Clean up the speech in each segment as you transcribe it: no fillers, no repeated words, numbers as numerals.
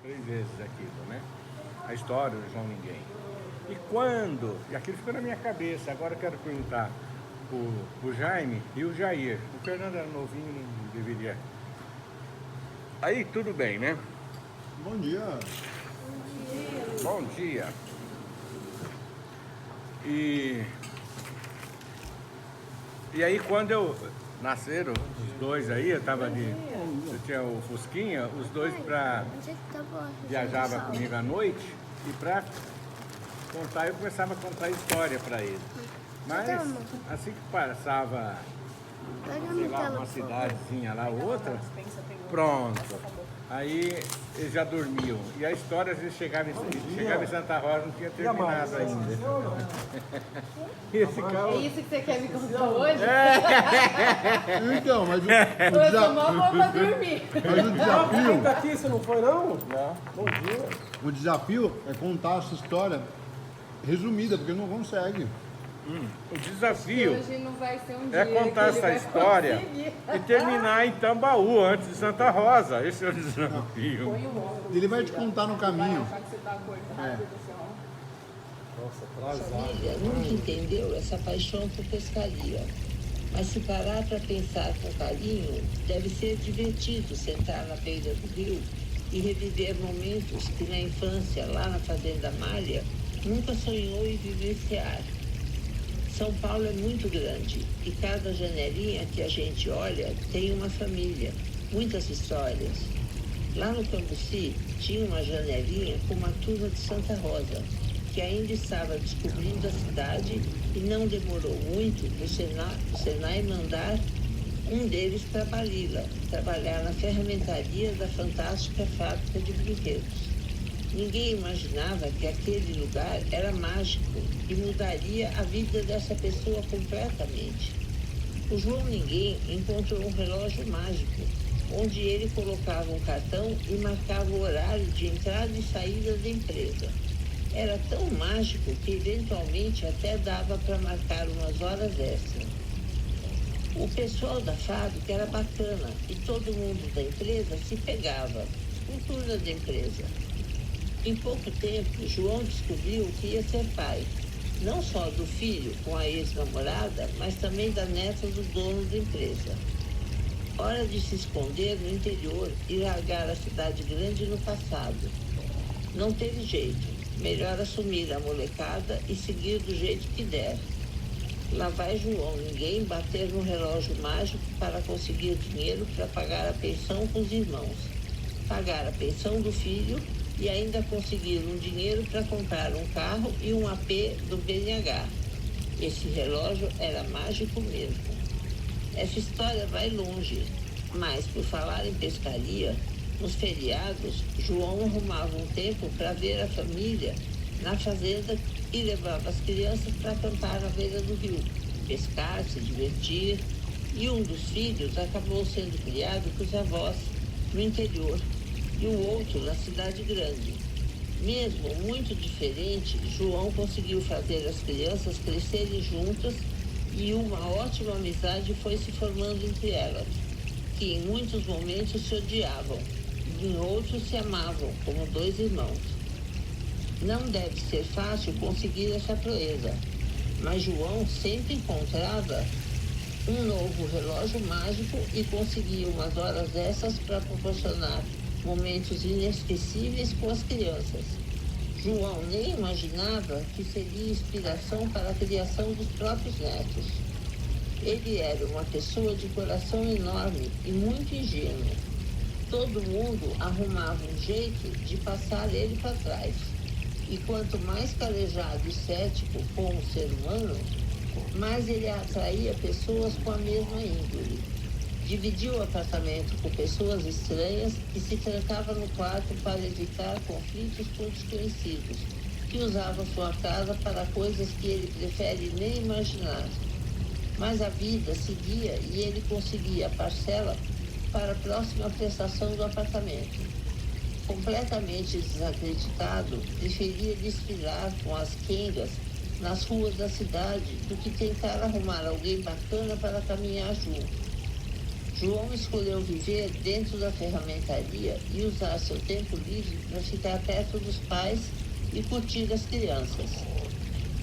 3 vezes aquilo, né? A história do João Ninguém. E quando... E aquilo ficou na minha cabeça. Agora eu quero perguntar o Jaime e o Jair. O Fernando era novinho, não deveria... Aí tudo bem, né? Bom dia. Bom dia. E aí quando nasceram os dois aí, eu tinha o Fusquinha, os dois viajavam comigo à noite e pra contar, eu começava a contar história pra eles. Mas assim que passava, sei lá, uma cidadezinha lá, outra, pronto. Aí eles já dormiam. E a história, às vezes, chegava em Santa Rosa, não tinha terminado ainda. Esse carro... É isso que você quer me contar hoje? Então, mas Eu sou mó boa pra dormir. mas o desafio, Tá aqui, você não foi não? Não. Bom dia. o desafio é contar essa história resumida, porque não consegue. O desafio Hoje não vai ser um dia é contar que ele essa vai história conseguir. e terminar em Tambaú, antes de Santa Rosa. Esse é o desafio. Ele vai te contar no caminho. Nossa, Família nunca entendeu essa paixão por pescaria. Mas se parar para pensar com carinho, deve ser divertido sentar na beira do rio e reviver momentos que na infância, lá na Fazenda Malha, nunca sonhou em vivenciar. São Paulo é muito grande e cada janelinha que a gente olha tem uma família, muitas histórias. Lá no Cambuci tinha uma janelinha com uma turma de Santa Rosa, que ainda estava descobrindo a cidade e não demorou muito o Senai mandar um deles para Balila, trabalhar na ferramentaria da fantástica fábrica de brinquedos. Ninguém imaginava que aquele lugar era mágico e mudaria a vida dessa pessoa completamente. O João Ninguém encontrou um relógio mágico, onde ele colocava um cartão e marcava o horário de entrada e saída da empresa. Era tão mágico que eventualmente até dava para marcar umas horas extras. O pessoal da fábrica era bacana e todo mundo da empresa se pegava. Cultura da empresa. Em pouco tempo, João descobriu que ia ser pai, não só do filho com a ex-namorada, mas também da neta do dono da empresa. Hora de se esconder no interior e largar a cidade grande no passado. Não teve jeito, melhor assumir a molecada e seguir do jeito que der. Lá vai João Ninguém bater no relógio mágico para conseguir dinheiro para pagar a pensão com os irmãos, pagar a pensão do filho e ainda conseguir um dinheiro para comprar um carro e um AP do BNH. Esse relógio era mágico mesmo. Essa história vai longe, mas por falar em pescaria, nos feriados, João arrumava um tempo para ver a família na fazenda e levava as crianças para acampar na beira do rio, pescar, se divertir. E um dos filhos acabou sendo criado com os avós no interior e o outro na cidade grande. Mesmo muito diferente, João conseguiu fazer as crianças crescerem juntas e uma ótima amizade foi se formando entre elas, que em muitos momentos se odiavam, e em outros se amavam, como dois irmãos. Não deve ser fácil conseguir essa proeza, mas João sempre encontrava um novo relógio mágico e conseguia umas horas dessas para proporcionar momentos inesquecíveis com as crianças. João nem imaginava que seria inspiração para a criação dos próprios netos. Ele era uma pessoa de coração enorme e muito ingênuo. Todo mundo arrumava um jeito de passar ele para trás. E quanto mais calejado e cético como ser humano, mais ele atraía pessoas com a mesma índole. Dividia o apartamento com pessoas estranhas e se trancava no quarto para evitar conflitos com desconhecidos, que usavam sua casa para coisas que ele prefere nem imaginar. Mas a vida seguia e ele conseguia a parcela para a próxima prestação do apartamento. Completamente desacreditado, preferia desfilar com as quengas nas ruas da cidade do que tentar arrumar alguém bacana para caminhar junto. João escolheu viver dentro da ferramentaria e usar seu tempo livre para ficar perto dos pais e curtir as crianças.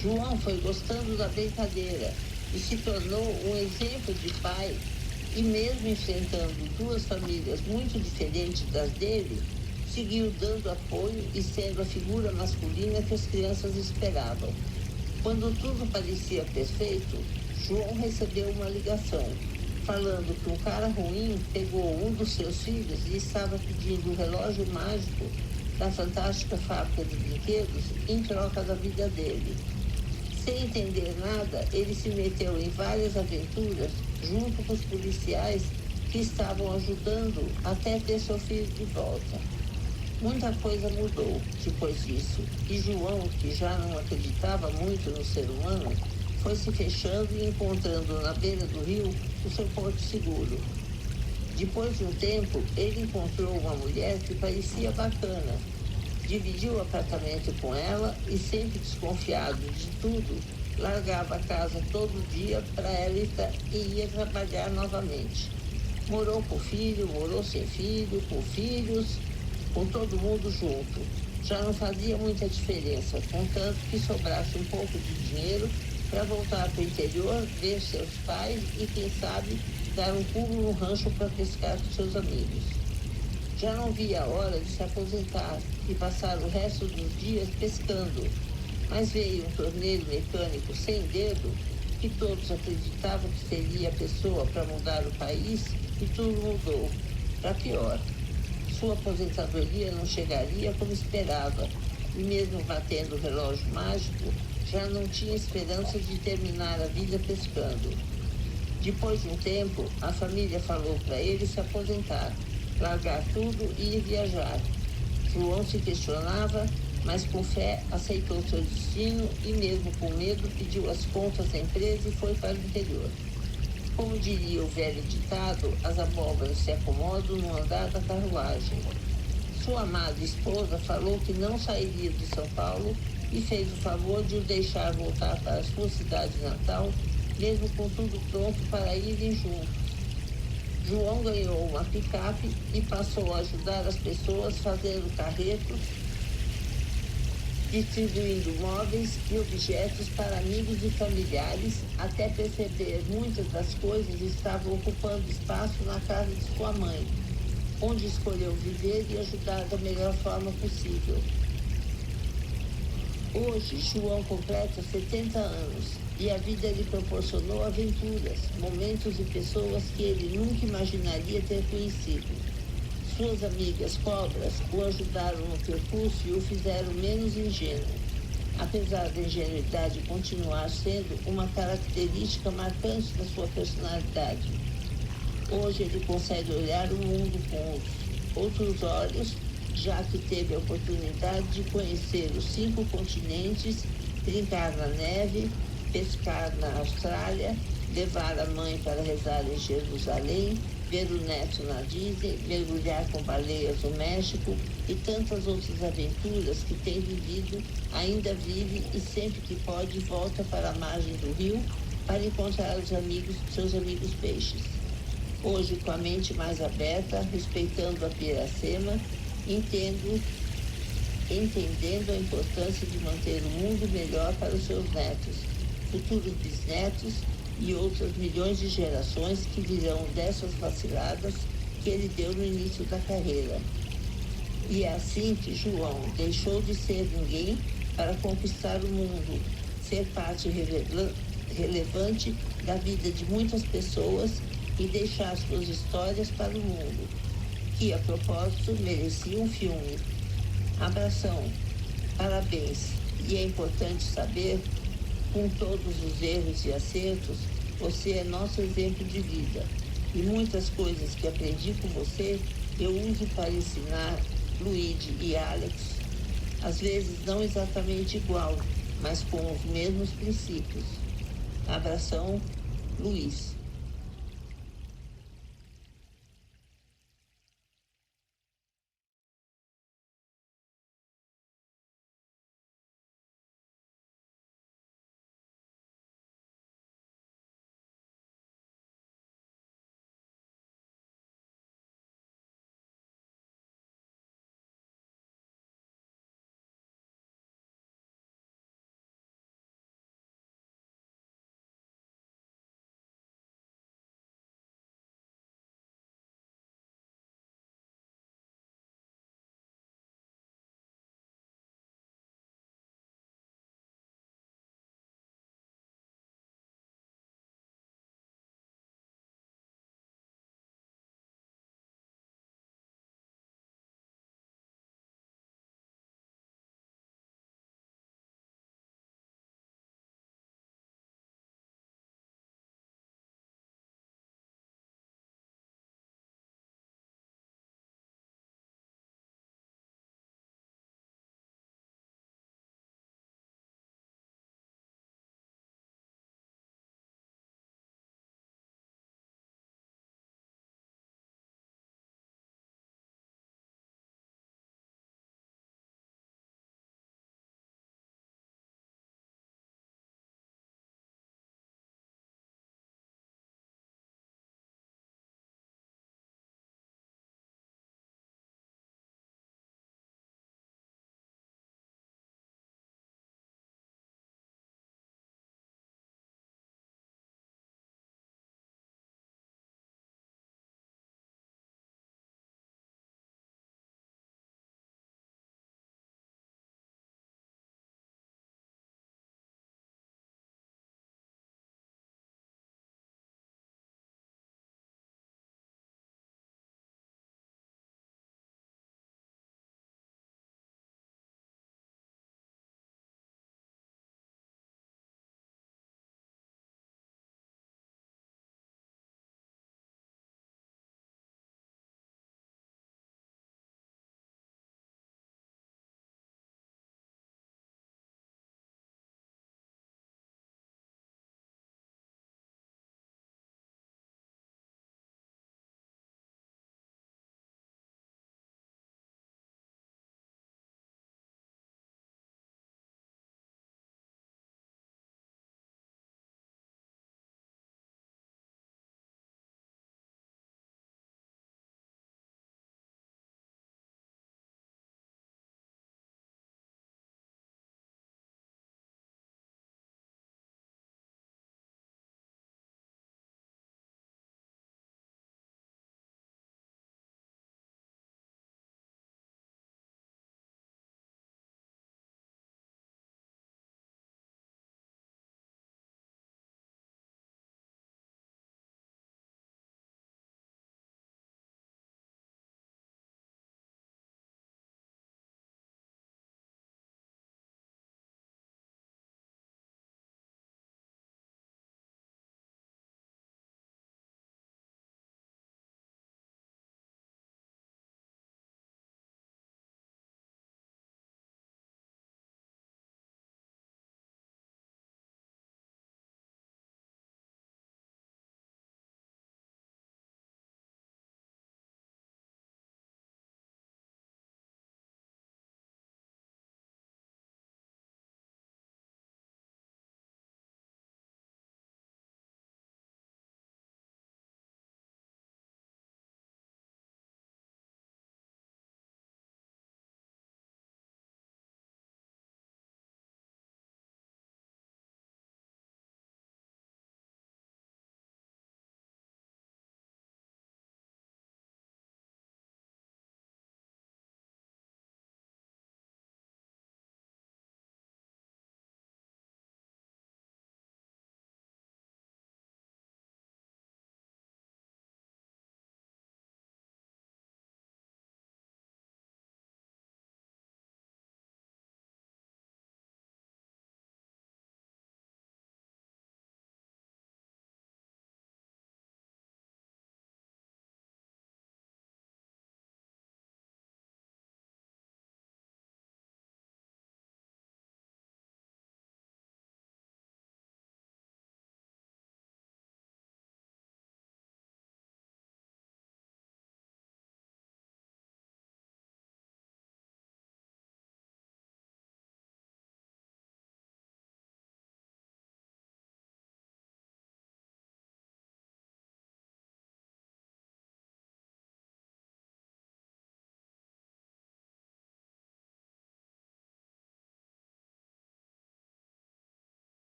João foi gostando da brincadeira e se tornou um exemplo de pai, e mesmo enfrentando duas famílias muito diferentes das dele, seguiu dando apoio e sendo a figura masculina que as crianças esperavam. Quando tudo parecia perfeito, João recebeu uma ligação, falando que um cara ruim pegou um dos seus filhos e estava pedindo o relógio mágico da fantástica fábrica de brinquedos em troca da vida dele. Sem entender nada, ele se meteu em várias aventuras junto com os policiais que estavam ajudando até ter seu filho de volta. Muita coisa mudou depois disso, e João, que já não acreditava muito no ser humano, foi se fechando e encontrando na beira do rio o seu porto seguro. Depois de um tempo, ele encontrou uma mulher que parecia bacana. Dividiu o apartamento com ela e, sempre desconfiado de tudo, largava a casa todo dia para ela e ia trabalhar novamente. Morou com filho, morou sem filho, com filhos, com todo mundo junto. Já não fazia muita diferença, contanto que sobrasse um pouco de dinheiro para voltar para o interior, ver seus pais e, quem sabe, dar um pulo no rancho para pescar com seus amigos. Já não via a hora de se aposentar e passar o resto dos dias pescando, mas veio um torneiro mecânico sem dedo que todos acreditavam que seria a pessoa para mudar o país, e tudo mudou, para pior. Sua aposentadoria não chegaria como esperava, e mesmo batendo o relógio mágico, já não tinha esperança de terminar a vida pescando. Depois de um tempo, a família falou para ele se aposentar, largar tudo e ir viajar. João se questionava, mas com fé aceitou seu destino e, mesmo com medo, pediu as contas da empresa e foi para o interior. Como diria o velho ditado, as abóboras se acomodam no andar da carruagem. Sua amada esposa falou que não sairia de São Paulo e fez o favor de o deixar voltar para a sua cidade natal, mesmo com tudo pronto para irem juntos. João ganhou uma picape e passou a ajudar as pessoas fazendo carretos, distribuindo móveis e objetos para amigos e familiares, até perceber muitas das coisas estavam ocupando espaço na casa de sua mãe, onde escolheu viver e ajudar da melhor forma possível. Hoje, João completa 70 anos e a vida lhe proporcionou aventuras, momentos e pessoas que ele nunca imaginaria ter conhecido. Suas amigas cobras o ajudaram no percurso e o fizeram menos ingênuo, apesar da ingenuidade continuar sendo uma característica marcante da sua personalidade. Hoje ele consegue olhar o mundo com outros olhos, já que teve a oportunidade de conhecer os 5 continentes, brincar na neve, pescar na Austrália, levar a mãe para rezar em Jerusalém, ver o neto na Disney, mergulhar com baleias no México e tantas outras aventuras que tem vivido, ainda vive e sempre que pode volta para a margem do rio para encontrar seus amigos peixes. Hoje, com a mente mais aberta, respeitando a Piracema, entendendo a importância de manter o mundo melhor para os seus netos, futuros bisnetos e outras milhões de gerações que virão dessas vaciladas que ele deu no início da carreira. E é assim que João deixou de ser ninguém para conquistar o mundo, ser parte relevante da vida de muitas pessoas e deixar suas histórias para o mundo, que, a propósito, merecia um filme. Abração, parabéns, e é importante saber, com todos os erros e acertos, você é nosso exemplo de vida. E muitas coisas que aprendi com você, eu uso para ensinar Luigi e Alex. Às vezes não exatamente igual, mas com os mesmos princípios. Abração, Luiz.